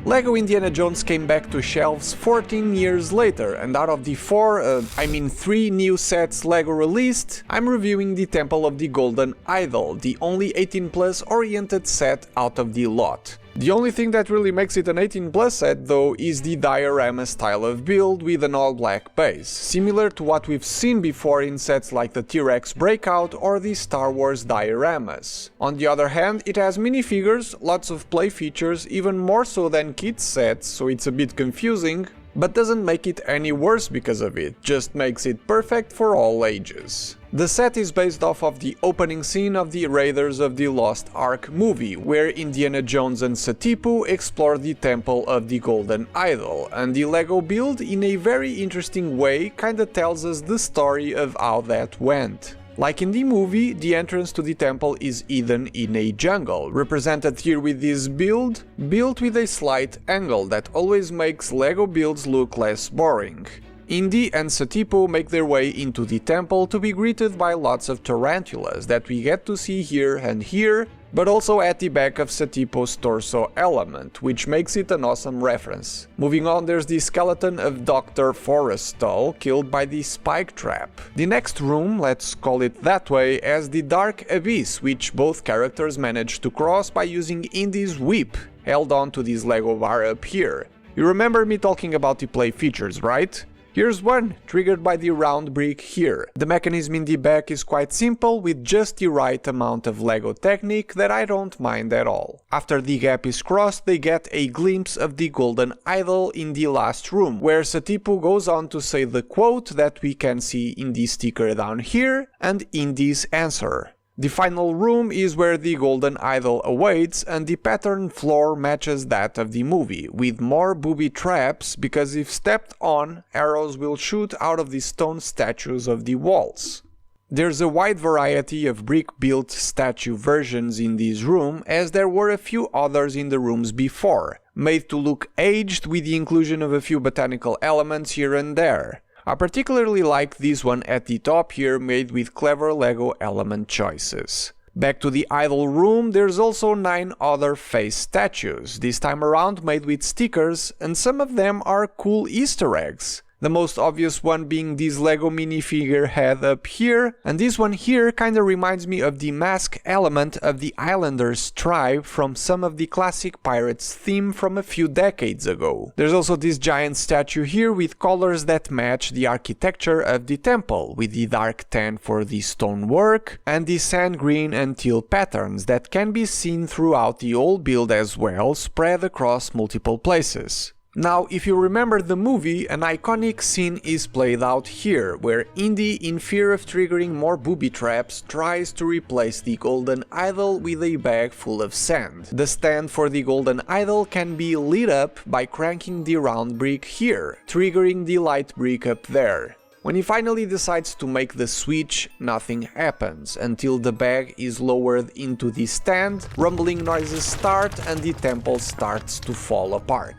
LEGO Indiana Jones came back to shelves 14 years later, and out of the 3 new sets LEGO released, I'm reviewing the Temple of the Golden Idol, the only 18+ oriented set out of the lot. The only thing that really makes it an 18+ set though is the diorama style of build with an all-black base, similar to what we've seen before in sets like the T-Rex Breakout or the Star Wars dioramas. On the other hand, it has minifigures, lots of play features, even more so than kids sets, so it's a bit confusing, but doesn't make it any worse because of it, just makes it perfect for all ages. The set is based off of the opening scene of the Raiders of the Lost Ark movie, where Indiana Jones and Satipu explore the Temple of the Golden Idol, and the LEGO build in a very interesting way kinda tells us the story of how that went. Like in the movie, the entrance to the temple is hidden in a jungle, represented here with this build, built with a slight angle that always makes LEGO builds look less boring. Indy and Satipo make their way into the temple to be greeted by lots of tarantulas that we get to see here and here, but also at the back of Satipo's torso element, which makes it an awesome reference. Moving on, there's the skeleton of Dr. Forrestal, killed by the spike trap. The next room, let's call it that way, has the Dark Abyss, which both characters manage to cross by using Indy's whip, held onto this Lego bar up here. You remember me talking about the play features, right? Here's one, triggered by the round brick here. The mechanism in the back is quite simple, with just the right amount of LEGO technique that I don't mind at all. After the gap is crossed, they get a glimpse of the Golden Idol in the last room, where Satipu goes on to say the quote that we can see in the sticker down here, and in this answer. The final room is where the Golden Idol awaits, and the patterned floor matches that of the movie, with more booby traps because if stepped on, arrows will shoot out of the stone statues of the walls. There's a wide variety of brick-built statue versions in this room, as there were a few others in the rooms before, made to look aged with the inclusion of a few botanical elements here and there. I particularly like this one at the top here, made with clever LEGO element choices. Back to the idol room, there's also 9 other face statues, this time around made with stickers, and some of them are cool Easter eggs. The most obvious one being this LEGO minifigure head up here, and this one here kinda reminds me of the mask element of the Islanders tribe from some of the classic Pirates theme from a few decades ago. There's also this giant statue here with colors that match the architecture of the temple, with the dark tan for the stonework, and the sand green and teal patterns that can be seen throughout the whole build as well, spread across multiple places. Now, if you remember the movie, an iconic scene is played out here, where Indy, in fear of triggering more booby traps, tries to replace the Golden Idol with a bag full of sand. The stand for the Golden Idol can be lit up by cranking the round brick here, triggering the light brick up there. When he finally decides to make the switch, nothing happens, until the bag is lowered into the stand, rumbling noises start and the temple starts to fall apart.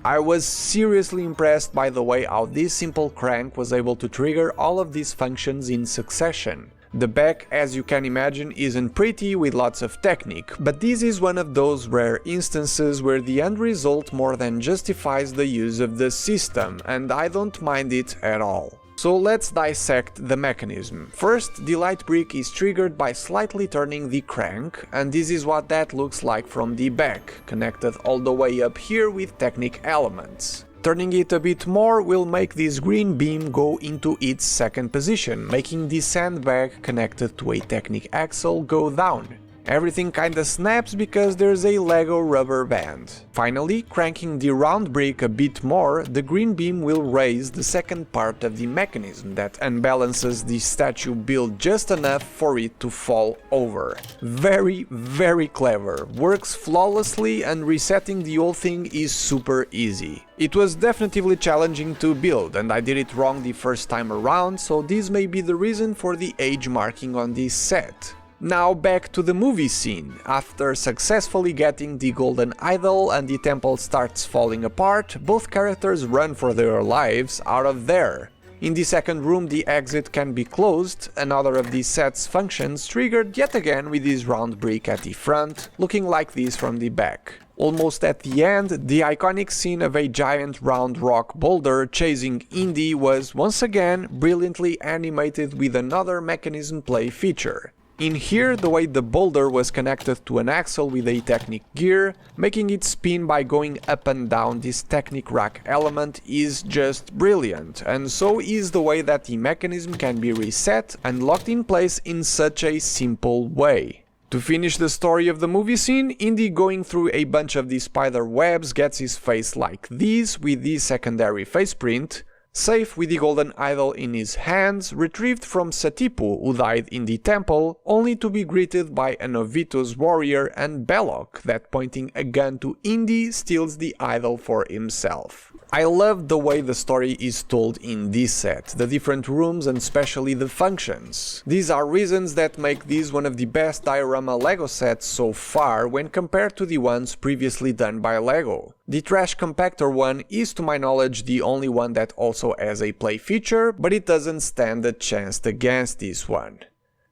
I was seriously impressed by the way how this simple crank was able to trigger all of these functions in succession. The back, as you can imagine, isn't pretty with lots of technique, but this is one of those rare instances where the end result more than justifies the use of the system, and I don't mind it at all. So let's dissect the mechanism. First, the light brick is triggered by slightly turning the crank, and this is what that looks like from the back, connected all the way up here with Technic elements. Turning it a bit more will make this green beam go into its second position, making the sandbag connected to a Technic axle go down. Everything kinda snaps because there's a LEGO rubber band. Finally, cranking the round brick a bit more, the green beam will raise the second part of the mechanism that unbalances the statue build just enough for it to fall over. Very, very clever, works flawlessly, and resetting the whole thing is super easy. It was definitely challenging to build, and I did it wrong the first time around, so this may be the reason for the age marking on this set. Now back to the movie scene. After successfully getting the Golden Idol and the temple starts falling apart, both characters run for their lives out of there. In the second room the exit can be closed, another of the set's functions triggered yet again with this round brick at the front, looking like this from the back. Almost at the end, the iconic scene of a giant round rock boulder chasing Indy was once again brilliantly animated with another mechanism play feature. In here, the way the boulder was connected to an axle with a Technic gear, making it spin by going up and down this Technic rack element is just brilliant, and so is the way that the mechanism can be reset and locked in place in such a simple way. To finish the story of the movie scene, Indy going through a bunch of these spider webs gets his face like this with the secondary face print, safe with the golden idol in his hands, retrieved from Satipu who died in the temple, only to be greeted by a Novitos warrior and Belloc that pointing a gun to Indy steals the idol for himself. I love the way the story is told in this set, the different rooms and especially the functions. These are reasons that make this one of the best diorama LEGO sets so far when compared to the ones previously done by LEGO. The trash compactor one is to my knowledge the only one that also has a play feature, but it doesn't stand a chance against this one.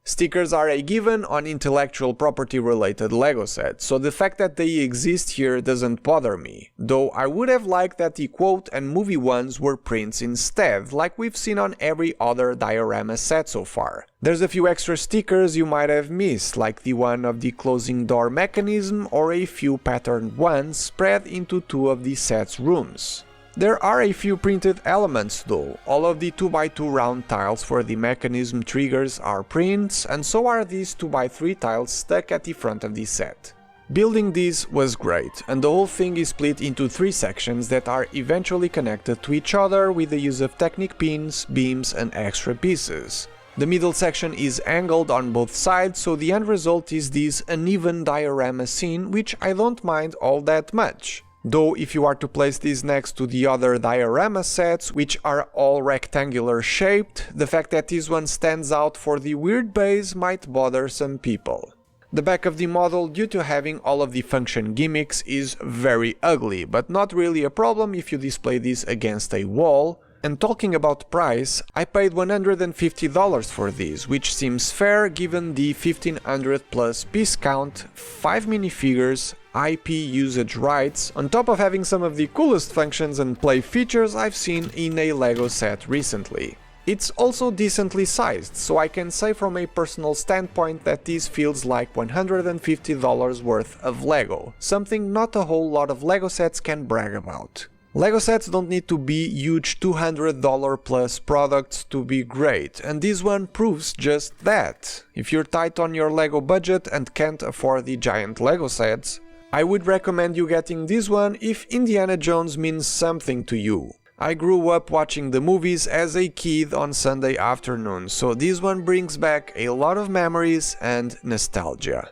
Stickers are a given on intellectual property related LEGO sets, so the fact that they exist here doesn't bother me, though I would have liked that the quote and movie ones were prints instead, like we've seen on every other diorama set so far. There's a few extra stickers you might have missed, like the one of the closing door mechanism or a few patterned ones spread into two of the set's rooms. There are a few printed elements though. All of the 2x2 round tiles for the mechanism triggers are prints, and so are these 2x3 tiles stuck at the front of the set. Building this was great, and the whole thing is split into 3 sections that are eventually connected to each other with the use of Technic pins, beams and extra pieces. The middle section is angled on both sides, so the end result is this uneven diorama scene, which I don't mind all that much. Though if you are to place this next to the other diorama sets, which are all rectangular shaped, the fact that this one stands out for the weird base might bother some people. The back of the model, due to having all of the function gimmicks, is very ugly, but not really a problem if you display this against a wall. And talking about price, I paid $150 for this, which seems fair given the 1500 plus piece count, 5 minifigures, IP usage rights, on top of having some of the coolest functions and play features I've seen in a LEGO set recently. It's also decently sized, so I can say from a personal standpoint that this feels like $150 worth of LEGO, something not a whole lot of LEGO sets can brag about. LEGO sets don't need to be huge $200 plus products to be great, and this one proves just that. If you're tight on your LEGO budget and can't afford the giant LEGO sets, I would recommend you getting this one if Indiana Jones means something to you. I grew up watching the movies as a kid on Sunday afternoons, so this one brings back a lot of memories and nostalgia.